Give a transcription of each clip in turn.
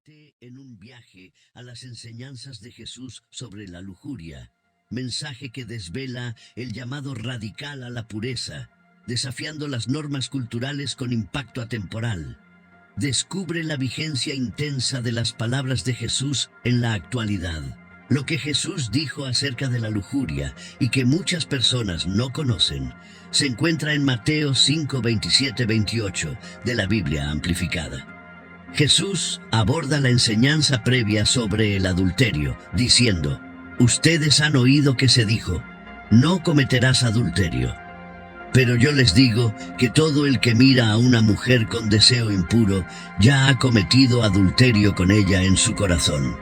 embarqué en un viaje a las enseñanzas de Jesús sobre la lujuria, mensaje que desvela el llamado radical a la pureza, desafiando las normas culturales con impacto atemporal. Descubre la vigencia intensa de las palabras de Jesús en la actualidad. Lo que Jesús dijo acerca de la lujuria y que muchas personas no conocen, se encuentra en Mateo 5, 27, 28 de la Biblia amplificada. Jesús aborda la enseñanza previa sobre el adulterio, diciendo: ustedes han oído que se dijo, no cometerás adulterio. Pero yo les digo que todo el que mira a una mujer con deseo impuro ya ha cometido adulterio con ella en su corazón.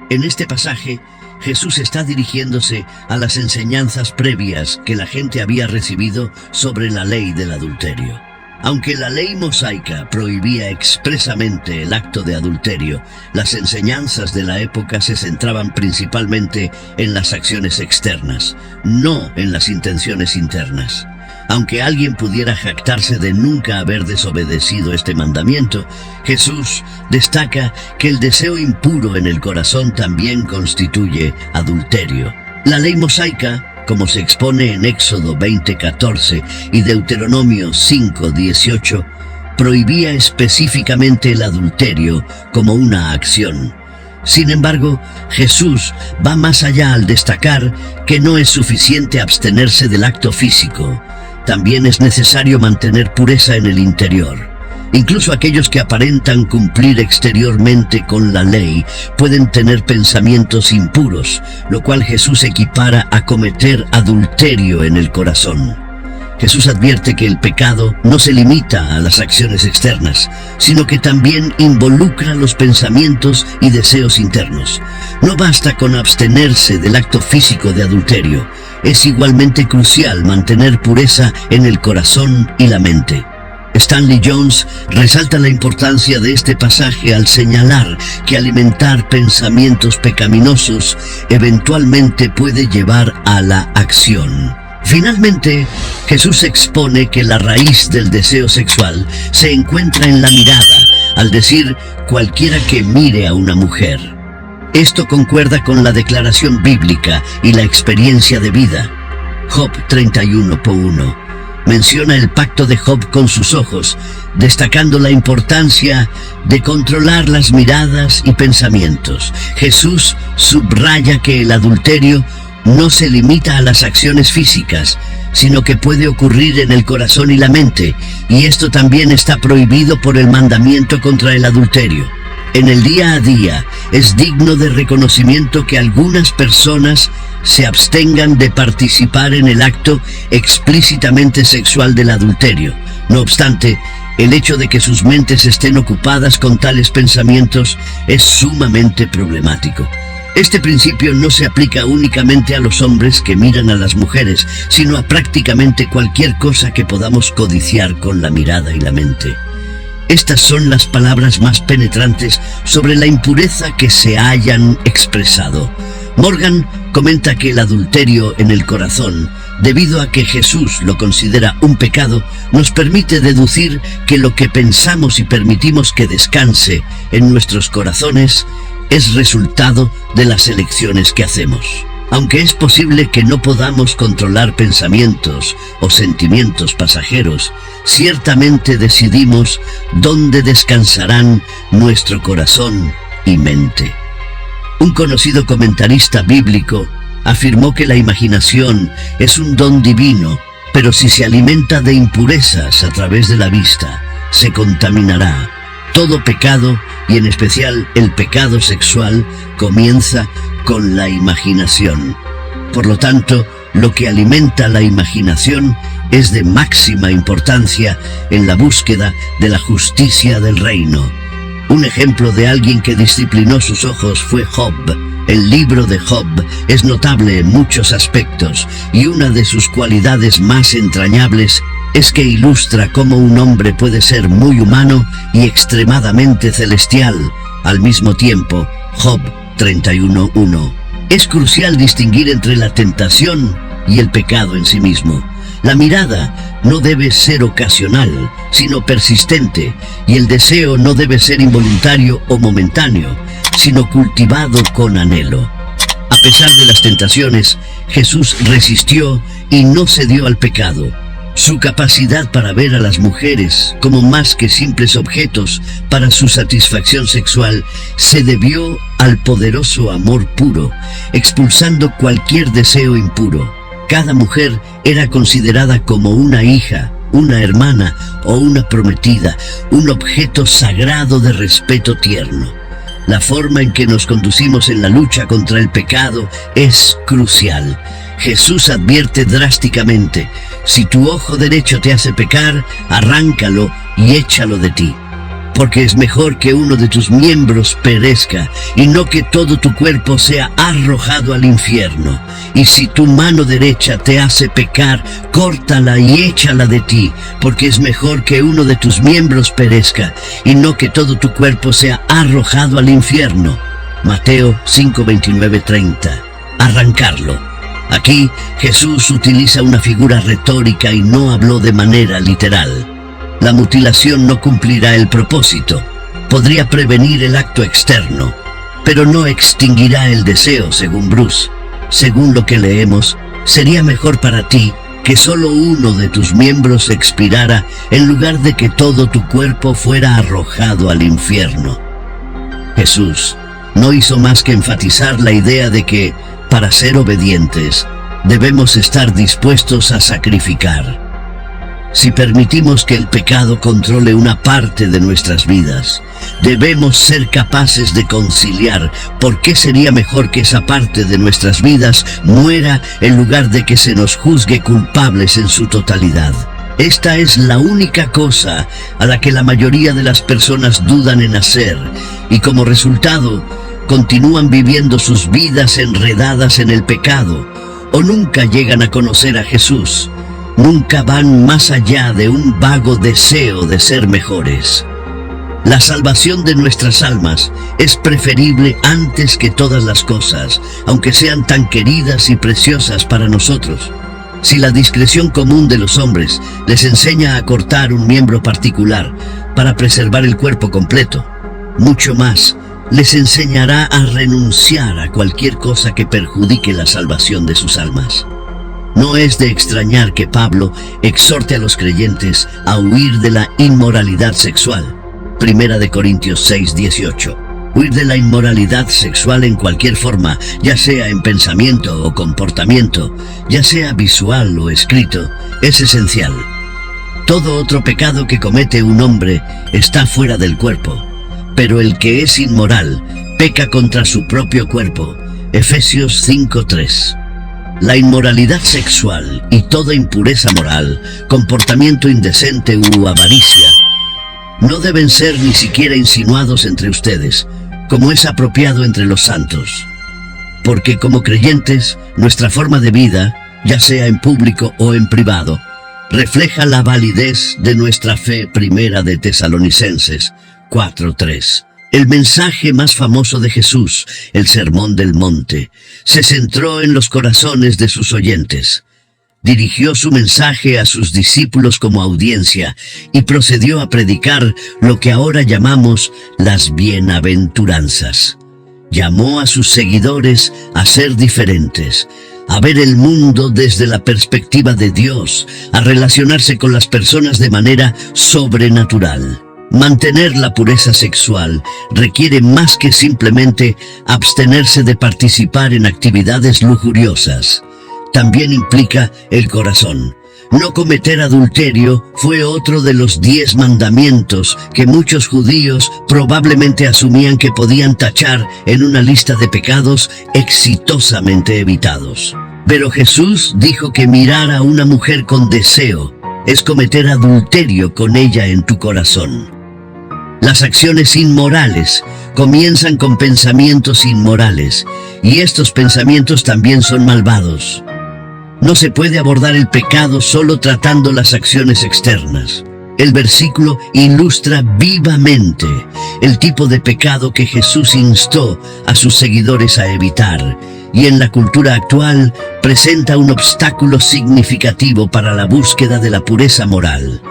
En este pasaje, Jesús está dirigiéndose a las enseñanzas previas que la gente había recibido sobre la ley del adulterio. Aunque la ley mosaica prohibía expresamente el acto de adulterio, las enseñanzas de la época se centraban principalmente en las acciones externas, no en las intenciones internas. Aunque alguien pudiera jactarse de nunca haber desobedecido este mandamiento, Jesús destaca que el deseo impuro en el corazón también constituye adulterio. La ley mosaica, como se expone en Éxodo 20:14 y Deuteronomio 5:18, prohibía específicamente el adulterio como una acción. Sin embargo, Jesús va más allá al destacar que no es suficiente abstenerse del acto físico. También es necesario mantener pureza en el interior. Incluso aquellos que aparentan cumplir exteriormente con la ley pueden tener pensamientos impuros, lo cual Jesús equipara a cometer adulterio en el corazón. Jesús advierte que el pecado no se limita a las acciones externas, sino que también involucra los pensamientos y deseos internos. No basta con abstenerse del acto físico de adulterio. Es igualmente crucial mantener pureza en el corazón y la mente. Stanley Jones resalta la importancia de este pasaje al señalar que alimentar pensamientos pecaminosos eventualmente puede llevar a la acción. Finalmente, Jesús expone que la raíz del deseo sexual se encuentra en la mirada, al decir cualquiera que mire a una mujer. Esto concuerda con la declaración bíblica y la experiencia de vida. Job 31:1 menciona el pacto de Job con sus ojos, destacando la importancia de controlar las miradas y pensamientos. Jesús subraya que el adulterio no se limita a las acciones físicas, sino que puede ocurrir en el corazón y la mente, y esto también está prohibido por el mandamiento contra el adulterio. En el día a día, es digno de reconocimiento que algunas personas se abstengan de participar en el acto explícitamente sexual del adulterio. No obstante, el hecho de que sus mentes estén ocupadas con tales pensamientos es sumamente problemático. Este principio no se aplica únicamente a los hombres que miran a las mujeres, sino a prácticamente cualquier cosa que podamos codiciar con la mirada y la mente. Estas son las palabras más penetrantes sobre la impureza que se hayan expresado. Morgan comenta que el adulterio en el corazón, debido a que Jesús lo considera un pecado, nos permite deducir que lo que pensamos y permitimos que descanse en nuestros corazones es resultado de las elecciones que hacemos. Aunque es posible que no podamos controlar pensamientos o sentimientos pasajeros, ciertamente decidimos dónde descansarán nuestro corazón y mente. Un conocido comentarista bíblico afirmó que la imaginación es un don divino, pero si se alimenta de impurezas a través de la vista, se contaminará. Todo pecado, y en especial el pecado sexual, comienza con la imaginación. Por lo tanto, lo que alimenta la imaginación es de máxima importancia en la búsqueda de la justicia del reino. Un ejemplo de alguien que disciplinó sus ojos fue Job. El libro de Job es notable en muchos aspectos, y una de sus cualidades más entrañables es que ilustra cómo un hombre puede ser muy humano y extremadamente celestial al mismo tiempo. Job 31:1. Es crucial distinguir entre la tentación y el pecado en sí mismo. La mirada no debe ser ocasional, sino persistente, y el deseo no debe ser involuntario o momentáneo, sino cultivado con anhelo. A pesar de las tentaciones, Jesús resistió y no cedió al pecado. Su capacidad para ver a las mujeres como más que simples objetos para su satisfacción sexual se debió al poderoso amor puro, expulsando cualquier deseo impuro. Cada mujer era considerada como una hija, una hermana o una prometida, un objeto sagrado de respeto tierno. La forma en que nos conducimos en la lucha contra el pecado es crucial. Jesús advierte drásticamente: si tu ojo derecho te hace pecar, arráncalo y échalo de ti. Porque es mejor que uno de tus miembros perezca, y no que todo tu cuerpo sea arrojado al infierno. Y si tu mano derecha te hace pecar, córtala y échala de ti, porque es mejor que uno de tus miembros perezca, y no que todo tu cuerpo sea arrojado al infierno. Mateo 5:29-30. Arrancarlo. Aquí Jesús utiliza una figura retórica y no habló de manera literal. La mutilación no cumplirá el propósito. Podría prevenir el acto externo, pero no extinguirá el deseo, según Bruce. Según lo que leemos, sería mejor para ti que solo uno de tus miembros expirara en lugar de que todo tu cuerpo fuera arrojado al infierno. Jesús no hizo más que enfatizar la idea de que, para ser obedientes, debemos estar dispuestos a sacrificar. Si permitimos que el pecado controle una parte de nuestras vidas, debemos ser capaces de conciliar. ¿Por qué sería mejor que esa parte de nuestras vidas muera en lugar de que se nos juzgue culpables en su totalidad? Esta es la única cosa a la que la mayoría de las personas dudan en hacer, y como resultado, continúan viviendo sus vidas enredadas en el pecado, o nunca llegan a conocer a Jesús. Nunca van más allá de un vago deseo de ser mejores. La salvación de nuestras almas es preferible antes que todas las cosas, aunque sean tan queridas y preciosas para nosotros. Si la discreción común de los hombres les enseña a cortar un miembro particular para preservar el cuerpo completo, mucho más les enseñará a renunciar a cualquier cosa que perjudique la salvación de sus almas. No es de extrañar que Pablo exhorte a los creyentes a huir de la inmoralidad sexual. 1 Corintios 6:18. Huir de la inmoralidad sexual en cualquier forma, ya sea en pensamiento o comportamiento, ya sea visual o escrito, es esencial. Todo otro pecado que comete un hombre está fuera del cuerpo, pero el que es inmoral peca contra su propio cuerpo. Efesios 5:3. La inmoralidad sexual y toda impureza moral, comportamiento indecente u avaricia, no deben ser ni siquiera insinuados entre ustedes, como es apropiado entre los santos. Porque como creyentes, nuestra forma de vida, ya sea en público o en privado, refleja la validez de nuestra fe. 1 de Tesalonicenses 4:3. El mensaje más famoso de Jesús, el Sermón del Monte, se centró en los corazones de sus oyentes. Dirigió su mensaje a sus discípulos como audiencia y procedió a predicar lo que ahora llamamos las bienaventuranzas. Llamó a sus seguidores a ser diferentes, a ver el mundo desde la perspectiva de Dios, a relacionarse con las personas de manera sobrenatural. Mantener la pureza sexual requiere más que simplemente abstenerse de participar en actividades lujuriosas. También implica el corazón. No cometer adulterio fue otro de los 10 mandamientos que muchos judíos probablemente asumían que podían tachar en una lista de pecados exitosamente evitados. Pero Jesús dijo que mirar a una mujer con deseo es cometer adulterio con ella en tu corazón. Las acciones inmorales comienzan con pensamientos inmorales, y estos pensamientos también son malvados. No se puede abordar el pecado solo tratando las acciones externas. El versículo ilustra vivamente el tipo de pecado que Jesús instó a sus seguidores a evitar, y en la cultura actual presenta un obstáculo significativo para la búsqueda de la pureza moral.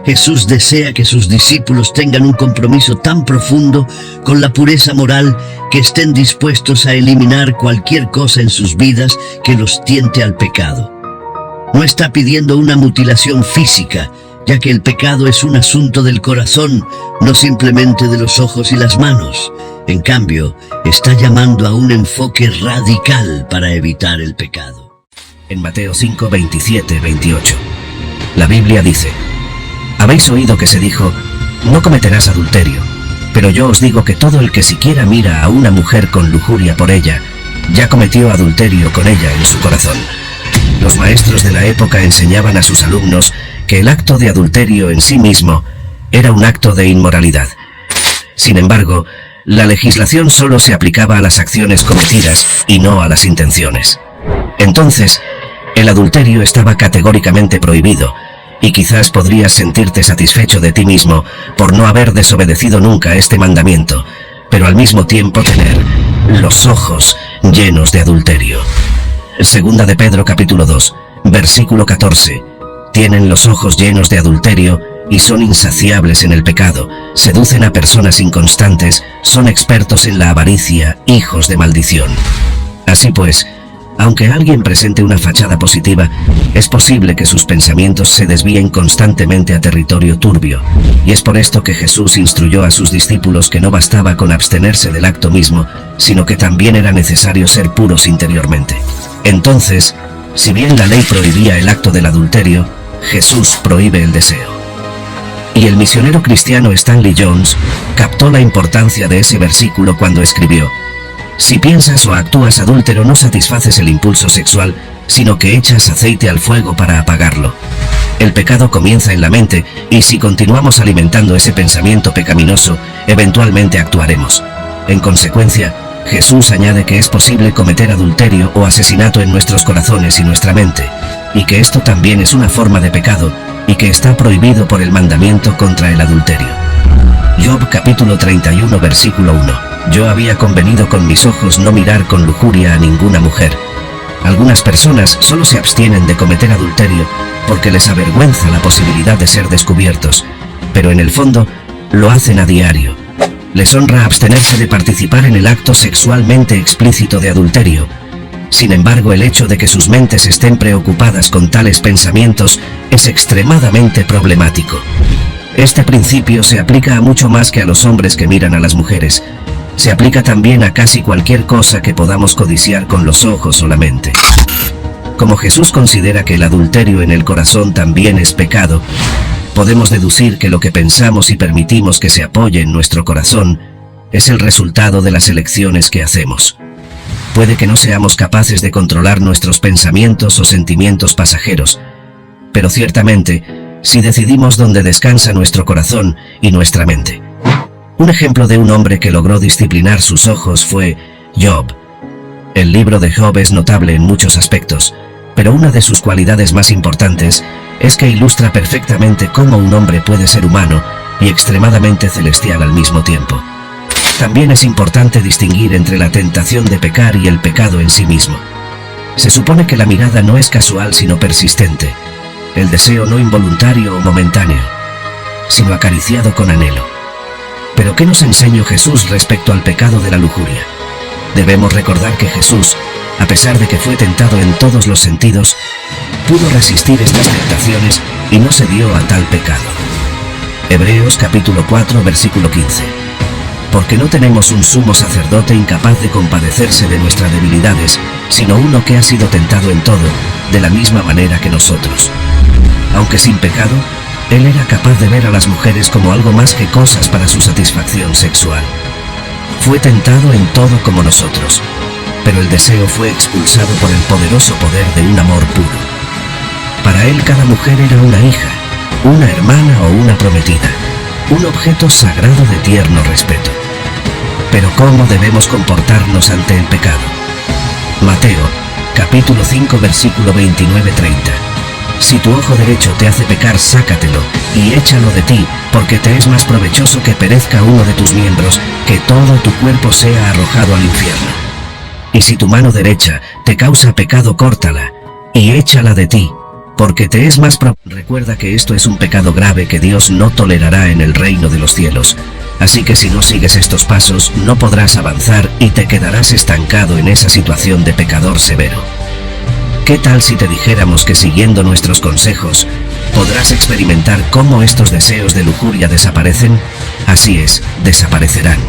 Jesús desea que sus discípulos tengan un compromiso tan profundo con la pureza moral que estén dispuestos a eliminar cualquier cosa en sus vidas que los tiente al pecado. No está pidiendo una mutilación física, ya que el pecado es un asunto del corazón, no simplemente de los ojos y las manos. En cambio, está llamando a un enfoque radical para evitar el pecado. En Mateo 5, 27, 28, la Biblia dice: habéis oído que se dijo, no cometerás adulterio, pero yo os digo que todo el que siquiera mira a una mujer con lujuria por ella, ya cometió adulterio con ella en su corazón. Los maestros de la época enseñaban a sus alumnos que el acto de adulterio en sí mismo era un acto de inmoralidad. Sin embargo, la legislación solo se aplicaba a las acciones cometidas y no a las intenciones. Entonces, el adulterio estaba categóricamente prohibido, y quizás podrías sentirte satisfecho de ti mismo por no haber desobedecido nunca este mandamiento, pero al mismo tiempo tener los ojos llenos de adulterio. Segunda de Pedro capítulo 2, versículo 14. Tienen los ojos llenos de adulterio y son insaciables en el pecado, seducen a personas inconstantes, son expertos en la avaricia, hijos de maldición. Así pues, aunque alguien presente una fachada positiva, es posible que sus pensamientos se desvíen constantemente a territorio turbio, y es por esto que Jesús instruyó a sus discípulos que no bastaba con abstenerse del acto mismo, sino que también era necesario ser puros interiormente. Entonces, si bien la ley prohibía el acto del adulterio, Jesús prohíbe el deseo. Y el misionero cristiano Stanley Jones captó la importancia de ese versículo cuando escribió: si piensas o actúas adúltero, no satisfaces el impulso sexual, sino que echas aceite al fuego para apagarlo. El pecado comienza en la mente, y si continuamos alimentando ese pensamiento pecaminoso, eventualmente actuaremos. En consecuencia, Jesús añade que es posible cometer adulterio o asesinato en nuestros corazones y nuestra mente, y que esto también es una forma de pecado, y que está prohibido por el mandamiento contra el adulterio. Job capítulo 31 versículo 1. Yo había convenido con mis ojos no mirar con lujuria a ninguna mujer. Algunas personas solo se abstienen de cometer adulterio porque les avergüenza la posibilidad de ser descubiertos, pero en el fondo lo hacen a diario. Les honra abstenerse de participar en el acto sexualmente explícito de adulterio. Sin embargo, el hecho de que sus mentes estén preocupadas con tales pensamientos es extremadamente problemático. Este principio se aplica a mucho más que a los hombres que miran a las mujeres. Se aplica también a casi cualquier cosa que podamos codiciar con los ojos o la mente. Como Jesús considera que el adulterio en el corazón también es pecado, podemos deducir que lo que pensamos y permitimos que se apoye en nuestro corazón es el resultado de las elecciones que hacemos. Puede que no seamos capaces de controlar nuestros pensamientos o sentimientos pasajeros, pero ciertamente, si decidimos dónde descansa nuestro corazón y nuestra mente. Un ejemplo de un hombre que logró disciplinar sus ojos fue Job. El libro de Job es notable en muchos aspectos, pero una de sus cualidades más importantes es que ilustra perfectamente cómo un hombre puede ser humano y extremadamente celestial al mismo tiempo. También es importante distinguir entre la tentación de pecar y el pecado en sí mismo. Se supone que la mirada no es casual sino persistente, el deseo no involuntario o momentáneo, sino acariciado con anhelo. Pero ¿qué nos enseñó Jesús respecto al pecado de la lujuria? Debemos recordar que Jesús, a pesar de que fue tentado en todos los sentidos, pudo resistir estas tentaciones y no cedió a tal pecado. Hebreos capítulo 4 versículo 15. Porque no tenemos un sumo sacerdote incapaz de compadecerse de nuestras debilidades, sino uno que ha sido tentado en todo, de la misma manera que nosotros. Aunque sin pecado, él era capaz de ver a las mujeres como algo más que cosas para su satisfacción sexual. Fue tentado en todo como nosotros, pero el deseo fue expulsado por el poderoso poder de un amor puro. Para él cada mujer era una hija, una hermana o una prometida, un objeto sagrado de tierno respeto. Pero ¿cómo debemos comportarnos ante el pecado? Mateo, capítulo 5, versículo 29-30. Si tu ojo derecho te hace pecar, sácatelo y échalo de ti, porque te es más provechoso que perezca uno de tus miembros, que todo tu cuerpo sea arrojado al infierno. Y si tu mano derecha te causa pecado, córtala y échala de ti, porque te es más Recuerda que esto es un pecado grave que Dios no tolerará en el reino de los cielos. Así que si no sigues estos pasos, no podrás avanzar y te quedarás estancado en esa situación de pecador severo. ¿Qué tal si te dijéramos que siguiendo nuestros consejos, podrás experimentar cómo estos deseos de lujuria desaparecen? Así es, desaparecerán.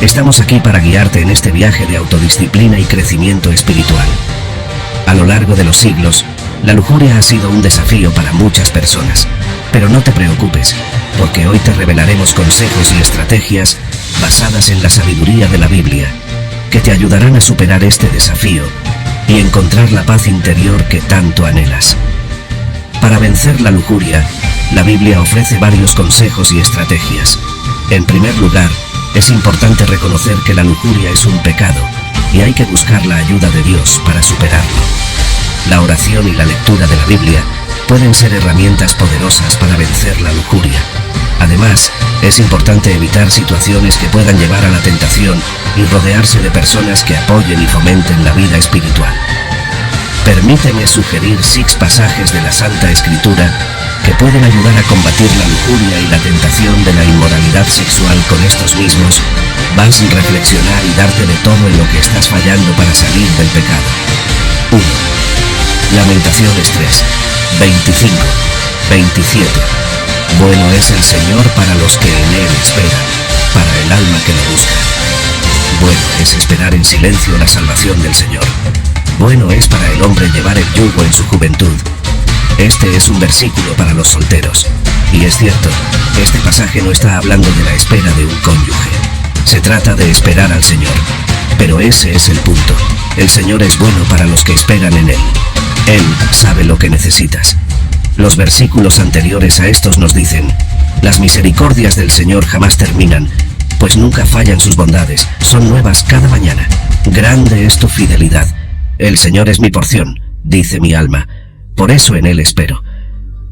Estamos aquí para guiarte en este viaje de autodisciplina y crecimiento espiritual. A lo largo de los siglos, la lujuria ha sido un desafío para muchas personas. Pero no te preocupes, porque hoy te revelaremos consejos y estrategias basadas en la sabiduría de la Biblia, que te ayudarán a superar este desafío y encontrar la paz interior que tanto anhelas. Para vencer la lujuria, la Biblia ofrece varios consejos y estrategias. En primer lugar, es importante reconocer que la lujuria es un pecado y hay que buscar la ayuda de Dios para superarlo. La oración y la lectura de la Biblia pueden ser herramientas poderosas para vencer la lujuria. Además, es importante evitar situaciones que puedan llevar a la tentación y rodearse de personas que apoyen y fomenten la vida espiritual. Permíteme sugerir 6 pasajes de la Santa Escritura que pueden ayudar a combatir la lujuria y la tentación de la inmoralidad sexual. Con estos mismos, vas a reflexionar y darte de todo en lo que estás fallando para salir del pecado. 1. Lamentaciones 3, 25, 27. Bueno es el Señor para los que en Él esperan, para el alma que lo busca. Bueno es esperar en silencio la salvación del Señor. Bueno es para el hombre llevar el yugo en su juventud. Este es un versículo para los solteros. Y es cierto, este pasaje no está hablando de la espera de un cónyuge. Se trata de esperar al Señor. Pero ese es el punto. El Señor es bueno para los que esperan en Él. Él sabe lo que necesitas. Los versículos anteriores a estos nos dicen: las misericordias del Señor jamás terminan, pues nunca fallan sus bondades, son nuevas cada mañana. Grande es tu fidelidad. El Señor es mi porción, dice mi alma. Por eso en Él espero.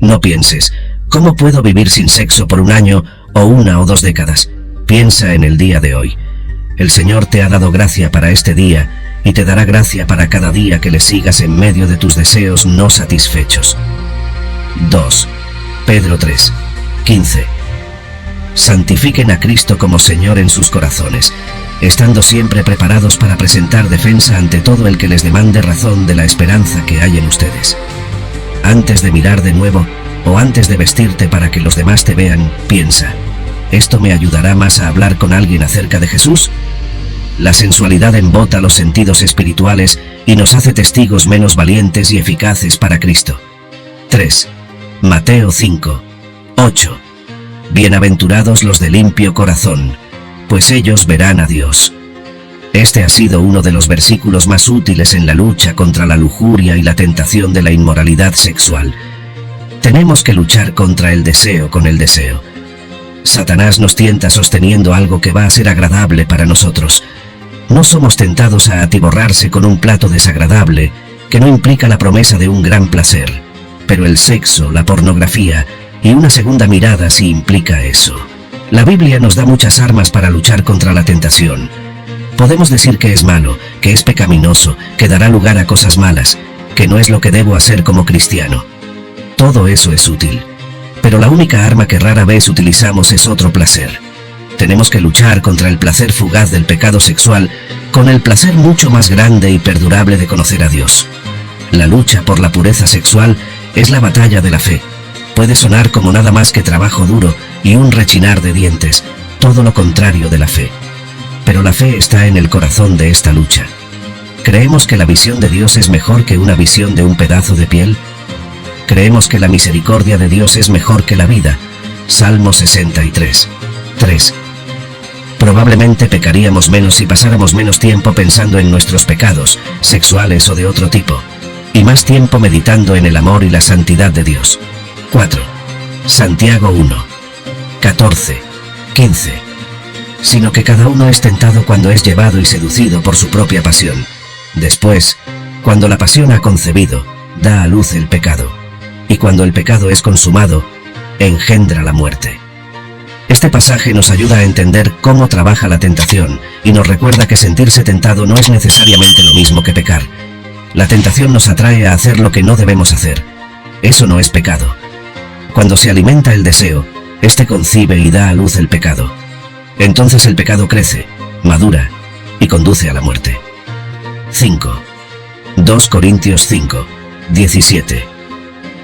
No pienses, ¿cómo puedo vivir sin sexo por un año o 1 o 2 décadas? Piensa en el día de hoy. El Señor te ha dado gracia para este día y te dará gracia para cada día que le sigas en medio de tus deseos no satisfechos. 2. Pedro 3, 15. Santifiquen a Cristo como Señor en sus corazones, estando siempre preparados para presentar defensa ante todo el que les demande razón de la esperanza que hay en ustedes. Antes de mirar de nuevo, o antes de vestirte para que los demás te vean, piensa: ¿esto me ayudará más a hablar con alguien acerca de Jesús? La sensualidad embota los sentidos espirituales y nos hace testigos menos valientes y eficaces para Cristo. 3. Mateo 5, 8. Bienaventurados los de limpio corazón, pues ellos verán a Dios. Este ha sido uno de los versículos más útiles en la lucha contra la lujuria y la tentación de la inmoralidad sexual. Tenemos que luchar contra el deseo con el deseo. Satanás nos tienta sosteniendo algo que va a ser agradable para nosotros. No somos tentados a atiborrarse con un plato desagradable que no implica la promesa de un gran placer, pero el sexo, la pornografía y una segunda mirada sí implica eso. La Biblia nos da muchas armas para luchar contra la tentación. Podemos decir que es malo, que es pecaminoso, que dará lugar a cosas malas, que no es lo que debo hacer como cristiano. Todo eso es útil, pero la única arma que rara vez utilizamos es otro placer. Tenemos que luchar contra el placer fugaz del pecado sexual con el placer mucho más grande y perdurable de conocer a Dios. La lucha por la pureza sexual es la batalla de la fe. Puede sonar como nada más que trabajo duro y un rechinar de dientes, todo lo contrario de la fe. Pero la fe está en el corazón de esta lucha. ¿Creemos que la visión de Dios es mejor que una visión de un pedazo de piel? ¿Creemos que la misericordia de Dios es mejor que la vida? Salmo 63, 3. Probablemente pecaríamos menos si pasáramos menos tiempo pensando en nuestros pecados, sexuales o de otro tipo, y más tiempo meditando en el amor y la santidad de Dios. 4. Santiago 1, 14, 15. Sino que cada uno es tentado cuando es llevado y seducido por su propia pasión. Después, cuando la pasión ha concebido, da a luz el pecado, y cuando el pecado es consumado, engendra la muerte. Este pasaje nos ayuda a entender cómo trabaja la tentación y nos recuerda que sentirse tentado no es necesariamente lo mismo que pecar. La tentación nos atrae a hacer lo que no debemos hacer. Eso no es pecado. Cuando se alimenta el deseo, este concibe y da a luz el pecado. Entonces el pecado crece, madura y conduce a la muerte. 5. 2 Corintios 5, 17.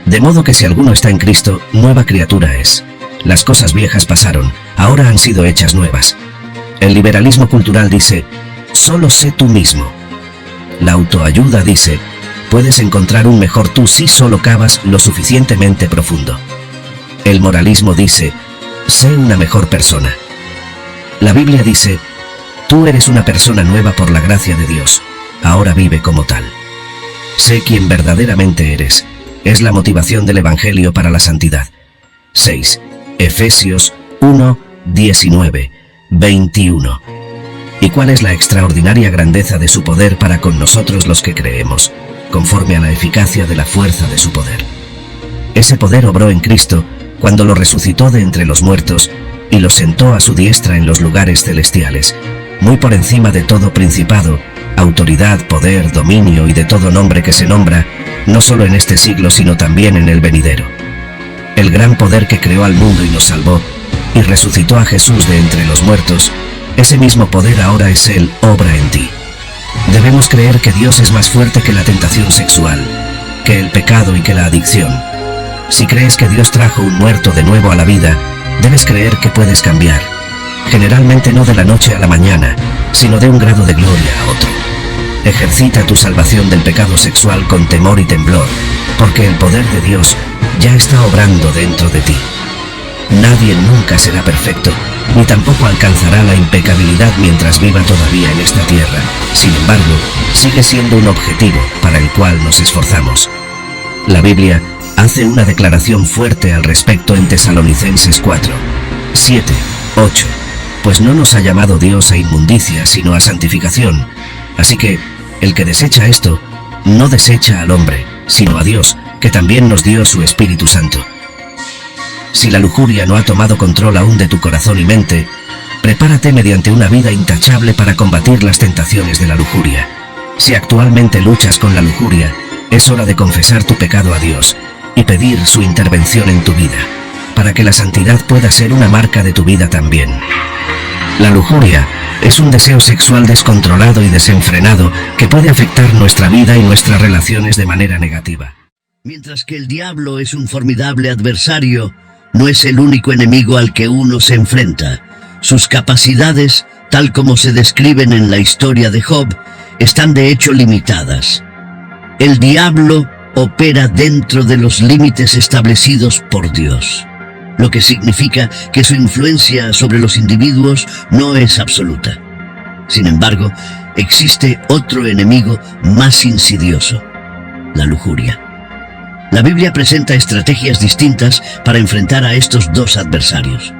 De modo que si alguno está en Cristo, nueva criatura es. Las cosas viejas pasaron, ahora han sido hechas nuevas. El liberalismo cultural dice, solo sé tú mismo. La autoayuda dice, puedes encontrar un mejor tú si solo cavas lo suficientemente profundo. El moralismo dice, sé una mejor persona. La Biblia dice, tú eres una persona nueva por la gracia de Dios, ahora vive como tal. Sé quién verdaderamente eres, es la motivación del Evangelio para la santidad. 6. Efesios 1, 19, 21. ¿Y cuál es la extraordinaria grandeza de su poder para con nosotros los que creemos, conforme a la eficacia de la fuerza de su poder? Ese poder obró en Cristo cuando lo resucitó de entre los muertos y lo sentó a su diestra en los lugares celestiales, muy por encima de todo principado, autoridad, poder, dominio y de todo nombre que se nombra, no solo en este siglo sino también en el venidero. El gran poder que creó al mundo y nos salvó, y resucitó a Jesús de entre los muertos, ese mismo poder ahora es Él, obra en ti. Debemos creer que Dios es más fuerte que la tentación sexual, que el pecado y que la adicción. Si crees que Dios trajo un muerto de nuevo a la vida, debes creer que puedes cambiar. Generalmente no de la noche a la mañana, sino de un grado de gloria a otro. Ejercita tu salvación del pecado sexual con temor y temblor, porque el poder de Dios ya está obrando dentro de ti. Nadie nunca será perfecto, ni tampoco alcanzará la impecabilidad mientras viva todavía en esta tierra. Sin embargo, sigue siendo un objetivo para el cual nos esforzamos. La Biblia hace una declaración fuerte al respecto en Tesalonicenses 4, 7, 8. Pues no nos ha llamado Dios a inmundicia, sino a santificación. Así que, el que desecha esto, no desecha al hombre, sino a Dios, que también nos dio su Espíritu Santo. Si la lujuria no ha tomado control aún de tu corazón y mente, prepárate mediante una vida intachable para combatir las tentaciones de la lujuria. Si actualmente luchas con la lujuria, es hora de confesar tu pecado a Dios y pedir su intervención en tu vida, para que la santidad pueda ser una marca de tu vida también. La lujuria es un deseo sexual descontrolado y desenfrenado que puede afectar nuestra vida y nuestras relaciones de manera negativa. Mientras que el diablo es un formidable adversario, no es el único enemigo al que uno se enfrenta. Sus capacidades, tal como se describen en la historia de Job, están de hecho limitadas. El diablo opera dentro de los límites establecidos por Dios, lo que significa que su influencia sobre los individuos no es absoluta. Sin embargo, existe otro enemigo más insidioso: la lujuria. La Biblia presenta estrategias distintas para enfrentar a estos dos adversarios.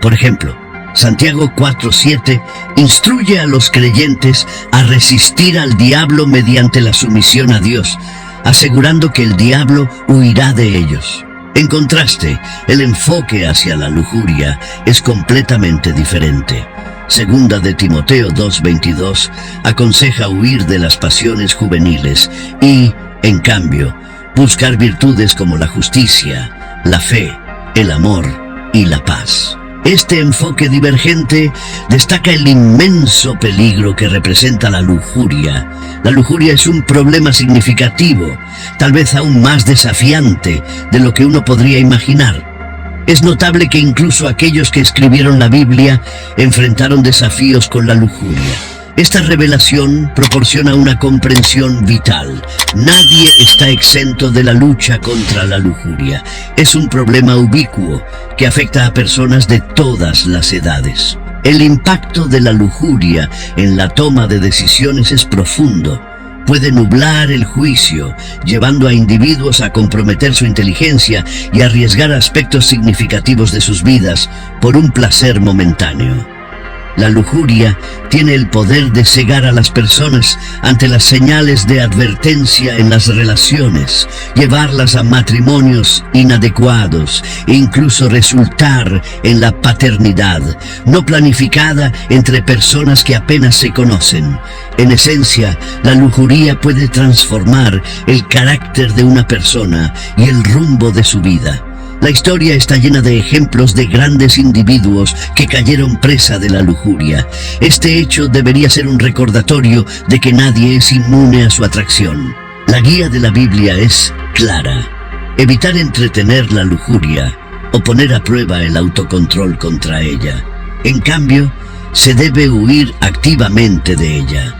Por ejemplo, Santiago 4:7 instruye a los creyentes a resistir al diablo mediante la sumisión a Dios, asegurando que el diablo huirá de ellos. En contraste, el enfoque hacia la lujuria es completamente diferente. Segunda de Timoteo 2:22 aconseja huir de las pasiones juveniles y, en cambio, buscar virtudes como la justicia, la fe, el amor y la paz. Este enfoque divergente destaca el inmenso peligro que representa la lujuria. La lujuria es un problema significativo, tal vez aún más desafiante de lo que uno podría imaginar. Es notable que incluso aquellos que escribieron la Biblia enfrentaron desafíos con la lujuria. Esta revelación proporciona una comprensión vital. Nadie está exento de la lucha contra la lujuria. Es un problema ubicuo que afecta a personas de todas las edades. El impacto de la lujuria en la toma de decisiones es profundo. Puede nublar el juicio, llevando a individuos a comprometer su inteligencia y arriesgar aspectos significativos de sus vidas por un placer momentáneo. La lujuria tiene el poder de cegar a las personas ante las señales de advertencia en las relaciones, llevarlas a matrimonios inadecuados e incluso resultar en la paternidad no planificada entre personas que apenas se conocen. En esencia, la lujuria puede transformar el carácter de una persona y el rumbo de su vida. La historia está llena de ejemplos de grandes individuos que cayeron presa de la lujuria. Este hecho debería ser un recordatorio de que nadie es inmune a su atracción. La guía de la Biblia es clara: evitar entretener la lujuria o poner a prueba el autocontrol contra ella. En cambio, se debe huir activamente de ella.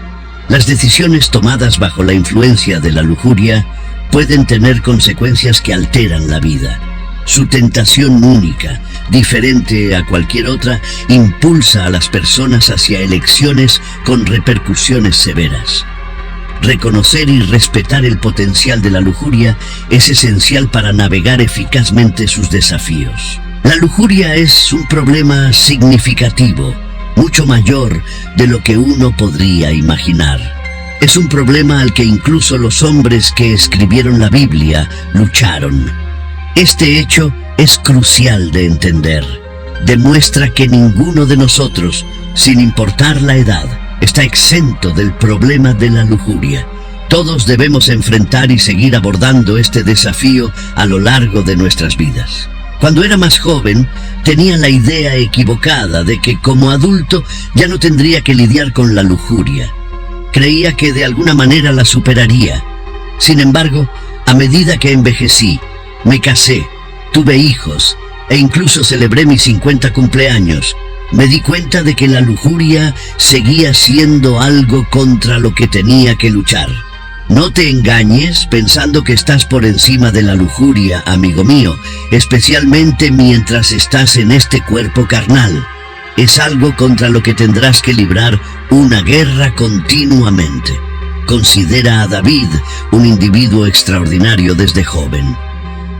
Las decisiones tomadas bajo la influencia de la lujuria pueden tener consecuencias que alteran la vida. Su tentación única, diferente a cualquier otra, impulsa a las personas hacia elecciones con repercusiones severas. Reconocer y respetar el potencial de la lujuria es esencial para navegar eficazmente sus desafíos. La lujuria es un problema significativo, mucho mayor de lo que uno podría imaginar. Es un problema al que incluso los hombres que escribieron la Biblia lucharon. Este hecho es crucial de entender. Demuestra que ninguno de nosotros, sin importar la edad, está exento del problema de la lujuria. Todos debemos enfrentar y seguir abordando este desafío a lo largo de nuestras vidas. Cuando era más joven, tenía la idea equivocada de que como adulto ya no tendría que lidiar con la lujuria. Creía que de alguna manera la superaría. Sin embargo, a medida que envejecí, me casé, tuve hijos e incluso celebré mis 50 cumpleaños, me di cuenta de que la lujuria seguía siendo algo contra lo que tenía que luchar. No te engañes pensando que estás por encima de la lujuria, amigo mío, especialmente mientras estás en este cuerpo carnal. Es algo contra lo que tendrás que librar una guerra continuamente. Considera a David un individuo extraordinario desde joven.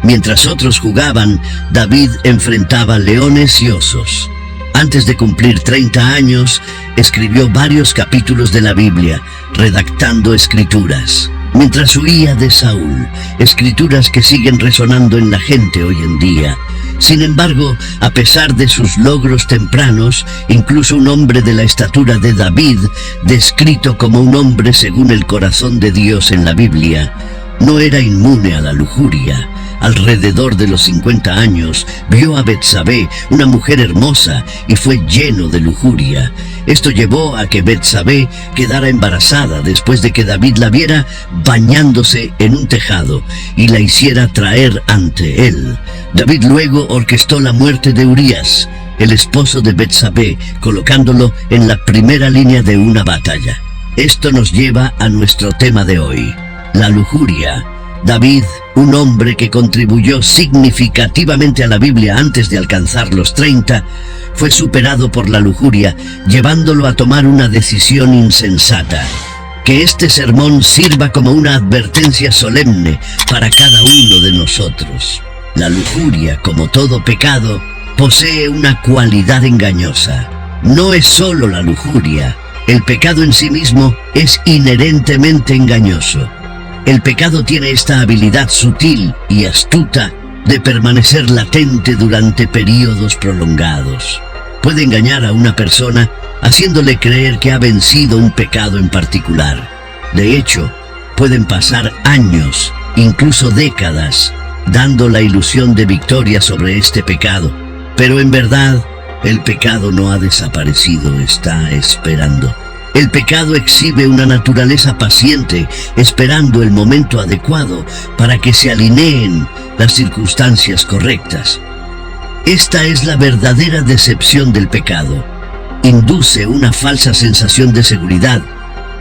Mientras otros jugaban, David enfrentaba leones y osos. Antes de cumplir 30 años, escribió varios capítulos de la Biblia, redactando escrituras. Mientras huía de Saúl, escrituras que siguen resonando en la gente hoy en día. Sin embargo, a pesar de sus logros tempranos, incluso un hombre de la estatura de David, descrito como un hombre según el corazón de Dios en la Biblia, no era inmune a la lujuria. Alrededor de los 50 años, vio a Betsabé, una mujer hermosa, y fue lleno de lujuria. Esto llevó a que Betsabé quedara embarazada después de que David la viera bañándose en un tejado y la hiciera traer ante él. David luego orquestó la muerte de Urías, el esposo de Betsabé, colocándolo en la primera línea de una batalla. Esto nos lleva a nuestro tema de hoy: la lujuria. David, un hombre que contribuyó significativamente a la Biblia antes de alcanzar los 30, fue superado por la lujuria, llevándolo a tomar una decisión insensata. Que este sermón sirva como una advertencia solemne para cada uno de nosotros. La lujuria, como todo pecado, posee una cualidad engañosa. No es solo la lujuria, el pecado en sí mismo es inherentemente engañoso. El pecado tiene esta habilidad sutil y astuta de permanecer latente durante periodos prolongados. Puede engañar a una persona haciéndole creer que ha vencido un pecado en particular. De hecho, pueden pasar años, incluso décadas, dando la ilusión de victoria sobre este pecado. Pero en verdad, el pecado no ha desaparecido, está esperando. El pecado exhibe una naturaleza paciente, esperando el momento adecuado para que se alineen las circunstancias correctas. Esta es la verdadera decepción del pecado. Induce una falsa sensación de seguridad,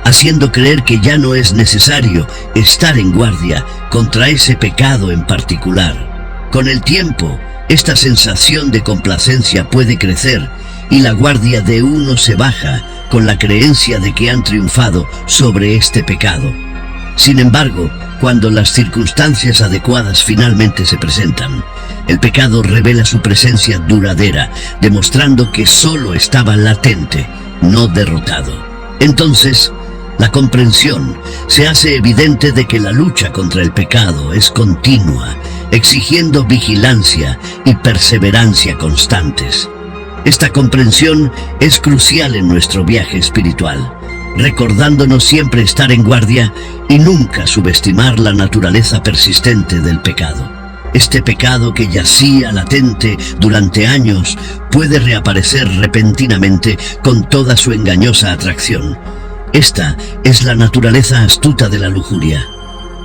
haciendo creer que ya no es necesario estar en guardia contra ese pecado en particular. Con el tiempo, esta sensación de complacencia puede crecer y la guardia de uno se baja con la creencia de que han triunfado sobre este pecado. Sin embargo, cuando las circunstancias adecuadas finalmente se presentan, El pecado revela su presencia duradera, demostrando que solo estaba latente, no derrotado. Entonces, la comprensión se hace evidente de que la lucha contra el pecado es continua, exigiendo vigilancia y perseverancia constantes. Esta comprensión es crucial en nuestro viaje espiritual, recordándonos siempre estar en guardia y nunca subestimar la naturaleza persistente del pecado. Este pecado que yacía latente durante años puede reaparecer repentinamente con toda su engañosa atracción. Esta es la naturaleza astuta de la lujuria.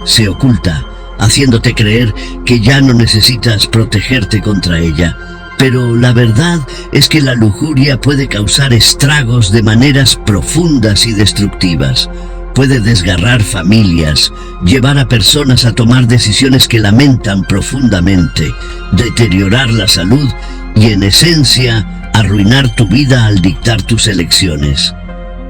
Se oculta, haciéndote creer que ya no necesitas protegerte contra ella. Pero la verdad es que la lujuria puede causar estragos de maneras profundas y destructivas. Puede desgarrar familias, llevar a personas a tomar decisiones que lamentan profundamente, deteriorar la salud y, en esencia, arruinar tu vida al dictar tus elecciones.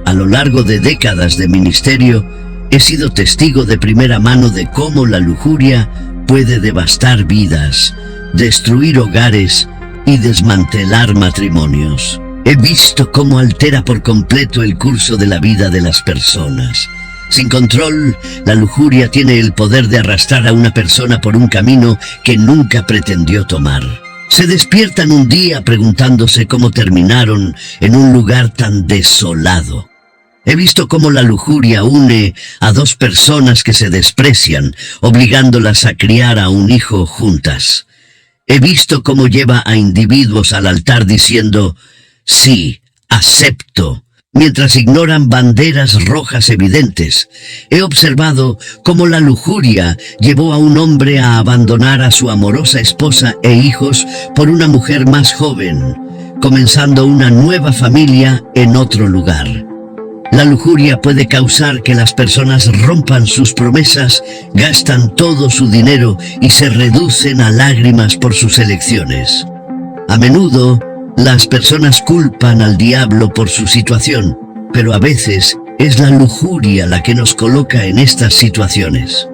A lo largo de décadas de ministerio, he sido testigo de primera mano de cómo la lujuria puede devastar vidas, destruir hogares y desmantelar matrimonios. He visto cómo altera por completo el curso de la vida de las personas. Sin control, la lujuria tiene el poder de arrastrar a una persona por un camino que nunca pretendió tomar. Se despiertan un día preguntándose cómo terminaron en un lugar tan desolado. He visto cómo la lujuria une a dos personas que se desprecian, obligándolas a criar a un hijo juntas. He visto cómo lleva a individuos al altar diciendo, sí, acepto, mientras ignoran banderas rojas evidentes. He observado cómo la lujuria llevó a un hombre a abandonar a su amorosa esposa e hijos por una mujer más joven, comenzando una nueva familia en otro lugar. La lujuria puede causar que las personas rompan sus promesas, gastan todo su dinero y se reducen a lágrimas por sus elecciones. A menudo, las personas culpan al diablo por su situación, pero a veces es la lujuria la que nos coloca en estas situaciones.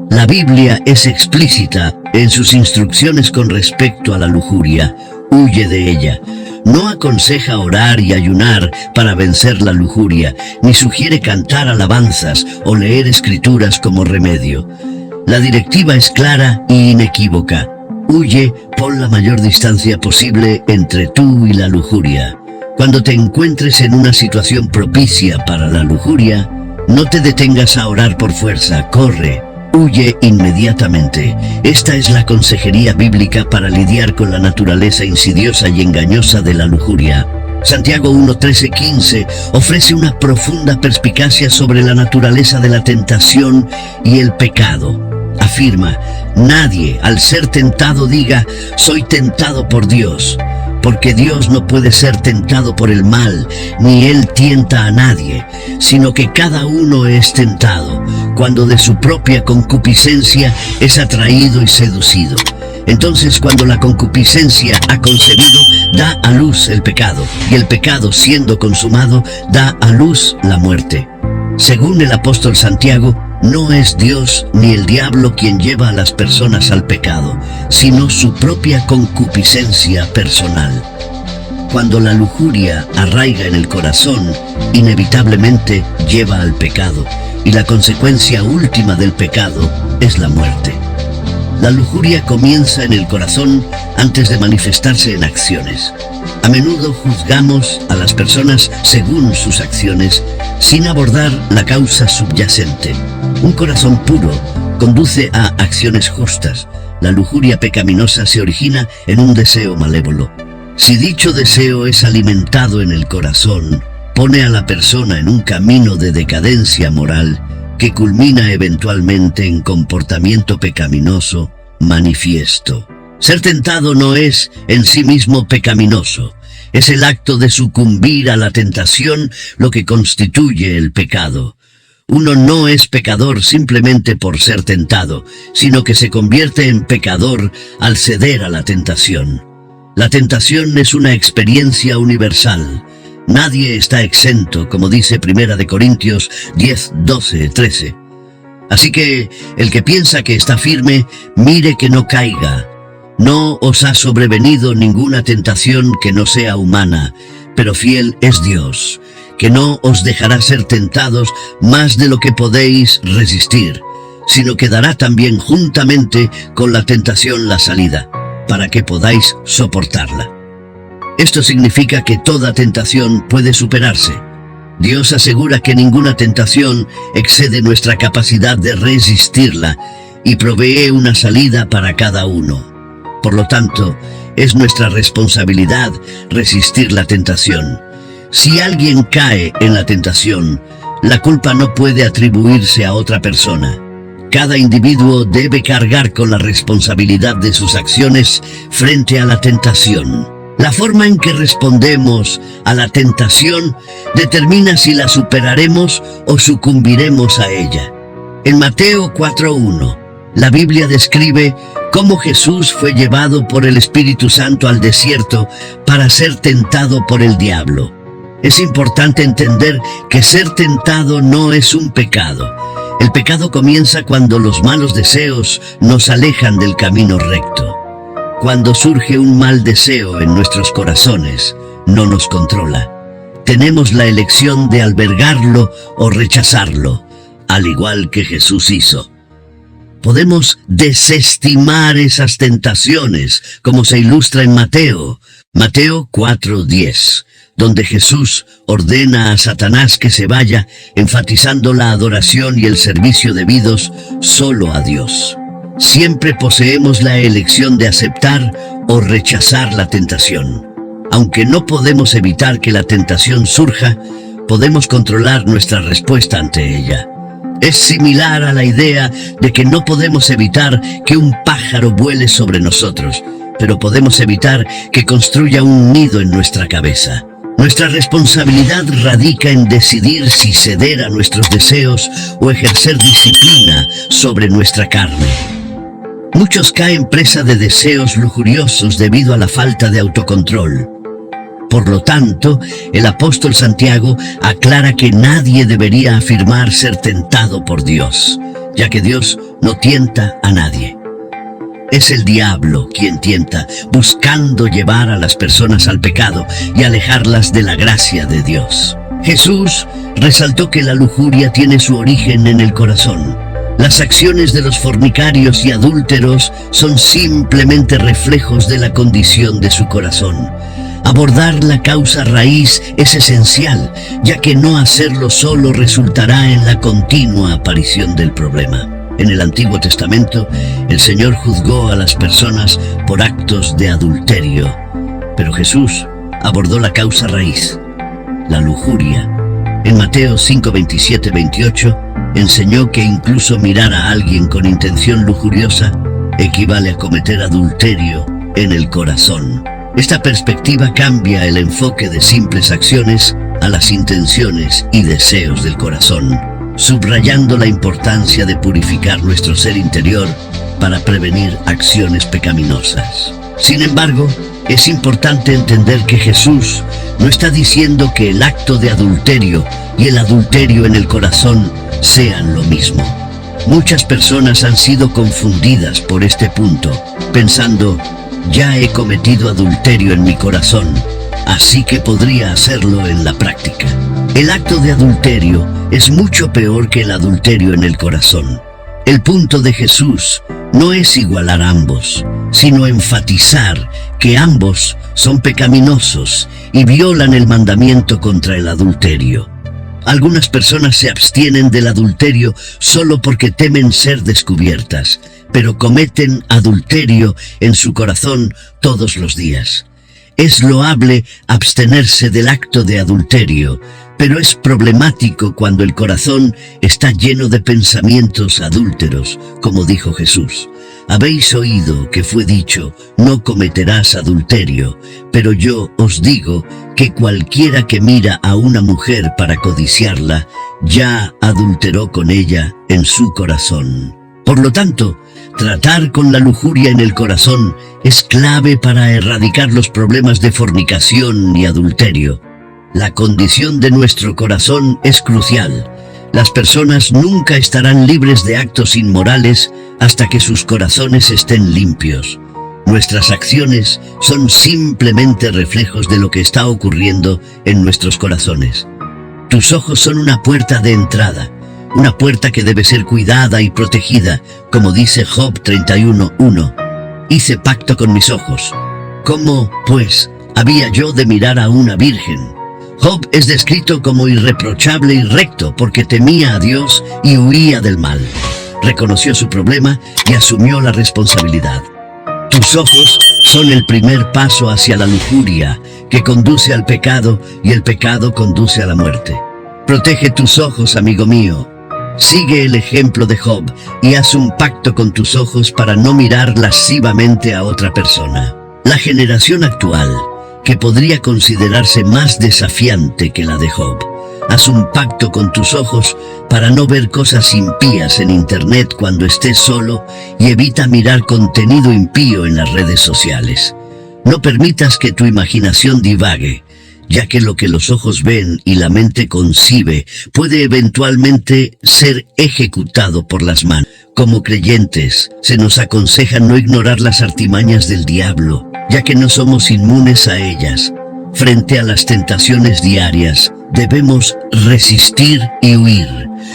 La Biblia es explícita en sus instrucciones con respecto a la lujuria. Huye de ella. No aconseja orar y ayunar para vencer la lujuria, ni sugiere cantar alabanzas o leer escrituras como remedio. La directiva es clara e inequívoca. Huye, pon la mayor distancia posible entre tú y la lujuria. Cuando te encuentres en una situación propicia para la lujuria, no te detengas a orar por fuerza, corre. Huye inmediatamente. Esta es la consejería bíblica para lidiar con la naturaleza insidiosa y engañosa de la lujuria. Santiago 1:13-15 ofrece una profunda perspicacia sobre la naturaleza de la tentación y el pecado. Afirma, nadie al ser tentado diga, soy tentado por Dios, porque Dios no puede ser tentado por el mal, ni Él tienta a nadie, sino que cada uno es tentado, cuando de su propia concupiscencia es atraído y seducido. Entonces, cuando la concupiscencia ha concebido, da a luz el pecado, y el pecado, siendo consumado, da a luz la muerte. Según el apóstol Santiago, no es Dios ni el diablo quien lleva a las personas al pecado, sino su propia concupiscencia personal. Cuando la lujuria arraiga en el corazón, inevitablemente lleva al pecado, y la consecuencia última del pecado es la muerte. La lujuria comienza en el corazón antes de manifestarse en acciones. A menudo juzgamos a las personas según sus acciones, sin abordar la causa subyacente. Un corazón puro conduce a acciones justas. La lujuria pecaminosa se origina en un deseo malévolo. Si dicho deseo es alimentado en el corazón, pone a la persona en un camino de decadencia moral que culmina eventualmente en comportamiento pecaminoso manifiesto. Ser tentado no es en sí mismo pecaminoso. Es el acto de sucumbir a la tentación lo que constituye el pecado. Uno no es pecador simplemente por ser tentado, sino que se convierte en pecador al ceder a la tentación. La tentación es una experiencia universal. Nadie está exento, como dice 1 Corintios 10:12-13. Así que el que piensa que está firme, mire que no caiga. No os ha sobrevenido ninguna tentación que no sea humana, pero fiel es Dios, que no os dejará ser tentados más de lo que podéis resistir, sino que dará también juntamente con la tentación la salida, para que podáis soportarla. Esto significa que toda tentación puede superarse. Dios asegura que ninguna tentación excede nuestra capacidad de resistirla y provee una salida para cada uno. Por lo tanto, es nuestra responsabilidad resistir la tentación. Si alguien cae en la tentación, la culpa no puede atribuirse a otra persona. Cada individuo debe cargar con la responsabilidad de sus acciones frente a la tentación. La forma en que respondemos a la tentación determina si la superaremos o sucumbiremos a ella. En Mateo 4:1, la Biblia describe cómo Jesús fue llevado por el Espíritu Santo al desierto para ser tentado por el diablo. Es importante entender que ser tentado no es un pecado. El pecado comienza cuando los malos deseos nos alejan del camino recto. Cuando surge un mal deseo en nuestros corazones, no nos controla. Tenemos la elección de albergarlo o rechazarlo, al igual que Jesús hizo. Podemos desestimar esas tentaciones, como se ilustra en Mateo 4:10, donde Jesús ordena a Satanás que se vaya, enfatizando la adoración y el servicio debidos solo a Dios. Siempre poseemos la elección de aceptar o rechazar la tentación. Aunque no podemos evitar que la tentación surja, podemos controlar nuestra respuesta ante ella. Es similar a la idea de que no podemos evitar que un pájaro vuele sobre nosotros, pero podemos evitar que construya un nido en nuestra cabeza. Nuestra responsabilidad radica en decidir si ceder a nuestros deseos o ejercer disciplina sobre nuestra carne. Muchos caen presa de deseos lujuriosos debido a la falta de autocontrol. Por lo tanto, el apóstol Santiago aclara que nadie debería afirmar ser tentado por Dios, ya que Dios no tienta a nadie. Es el diablo quien tienta, buscando llevar a las personas al pecado y alejarlas de la gracia de Dios. Jesús resaltó que la lujuria tiene su origen en el corazón. Las acciones de los fornicarios y adúlteros son simplemente reflejos de la condición de su corazón. Abordar la causa raíz es esencial, ya que no hacerlo solo resultará en la continua aparición del problema. En el Antiguo Testamento, el Señor juzgó a las personas por actos de adulterio, pero Jesús abordó la causa raíz, la lujuria. En Mateo 5:27-28, enseñó que incluso mirar a alguien con intención lujuriosa equivale a cometer adulterio en el corazón. Esta perspectiva cambia el enfoque de simples acciones a las intenciones y deseos del corazón, subrayando la importancia de purificar nuestro ser interior para prevenir acciones pecaminosas. Sin embargo, es importante entender que Jesús no está diciendo que el acto de adulterio y el adulterio en el corazón sean lo mismo. Muchas personas han sido confundidas por este punto, pensando, ya he cometido adulterio en mi corazón, así que podría hacerlo en la práctica. El acto de adulterio es mucho peor que el adulterio en el corazón. El punto de Jesús no es igualar ambos, sino enfatizar que ambos son pecaminosos y violan el mandamiento contra el adulterio. Algunas personas se abstienen del adulterio solo porque temen ser descubiertas, pero cometen adulterio en su corazón todos los días. Es loable abstenerse del acto de adulterio, pero es problemático cuando el corazón está lleno de pensamientos adúlteros, como dijo Jesús. Habéis oído que fue dicho, no cometerás adulterio, pero yo os digo que cualquiera que mira a una mujer para codiciarla, ya adulteró con ella en su corazón. Por lo tanto, tratar con la lujuria en el corazón es clave para erradicar los problemas de fornicación y adulterio. La condición de nuestro corazón es crucial. Las personas nunca estarán libres de actos inmorales hasta que sus corazones estén limpios. Nuestras acciones son simplemente reflejos de lo que está ocurriendo en nuestros corazones. Tus ojos son una puerta de entrada, una puerta que debe ser cuidada y protegida, como dice Job 31:1. Hice pacto con mis ojos. ¿Cómo, pues, había yo de mirar a una virgen? Job es descrito como irreprochable y recto porque temía a Dios y huía del mal. Reconoció su problema y asumió la responsabilidad. Tus ojos son el primer paso hacia la lujuria, que conduce al pecado, y el pecado conduce a la muerte. Protege tus ojos, amigo mío. Sigue el ejemplo de Job y haz un pacto con tus ojos para no mirar lascivamente a otra persona. La generación actual, que podría considerarse más desafiante que la de Job, haz un pacto con tus ojos para no ver cosas impías en internet cuando estés solo y evita mirar contenido impío en las redes sociales. No permitas que tu imaginación divague, ya que lo que los ojos ven y la mente concibe puede eventualmente ser ejecutado por las manos. Como creyentes, se nos aconseja no ignorar las artimañas del diablo, ya que no somos inmunes a ellas. Frente a las tentaciones diarias, debemos resistir y huir.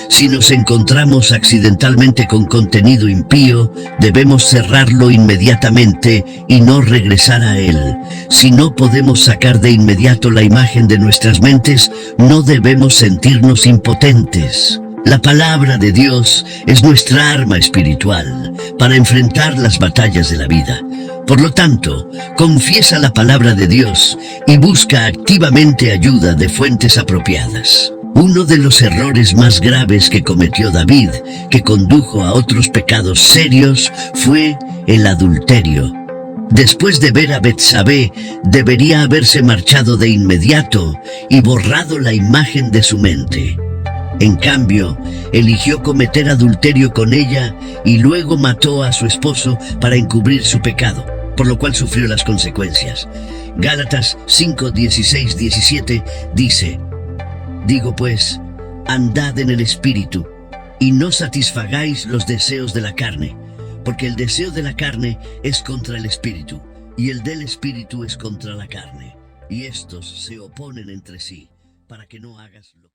Si nos encontramos accidentalmente con contenido impío, debemos cerrarlo inmediatamente y no regresar a él. Si no podemos sacar de inmediato la imagen de nuestras mentes, no debemos sentirnos impotentes. La palabra de Dios es nuestra arma espiritual para enfrentar las batallas de la vida. Por lo tanto, confiesa la palabra de Dios y busca activamente ayuda de fuentes apropiadas. Uno de los errores más graves que cometió David, que condujo a otros pecados serios, fue el adulterio. Después de ver a Betsabé, debería haberse marchado de inmediato y borrado la imagen de su mente. En cambio, eligió cometer adulterio con ella y luego mató a su esposo para encubrir su pecado, por lo cual sufrió las consecuencias. Gálatas 5:16-17 dice: Digo pues, andad en el Espíritu, y no satisfagáis los deseos de la carne, porque el deseo de la carne es contra el Espíritu, y el del Espíritu es contra la carne, y estos se oponen entre sí, para que no hagas lo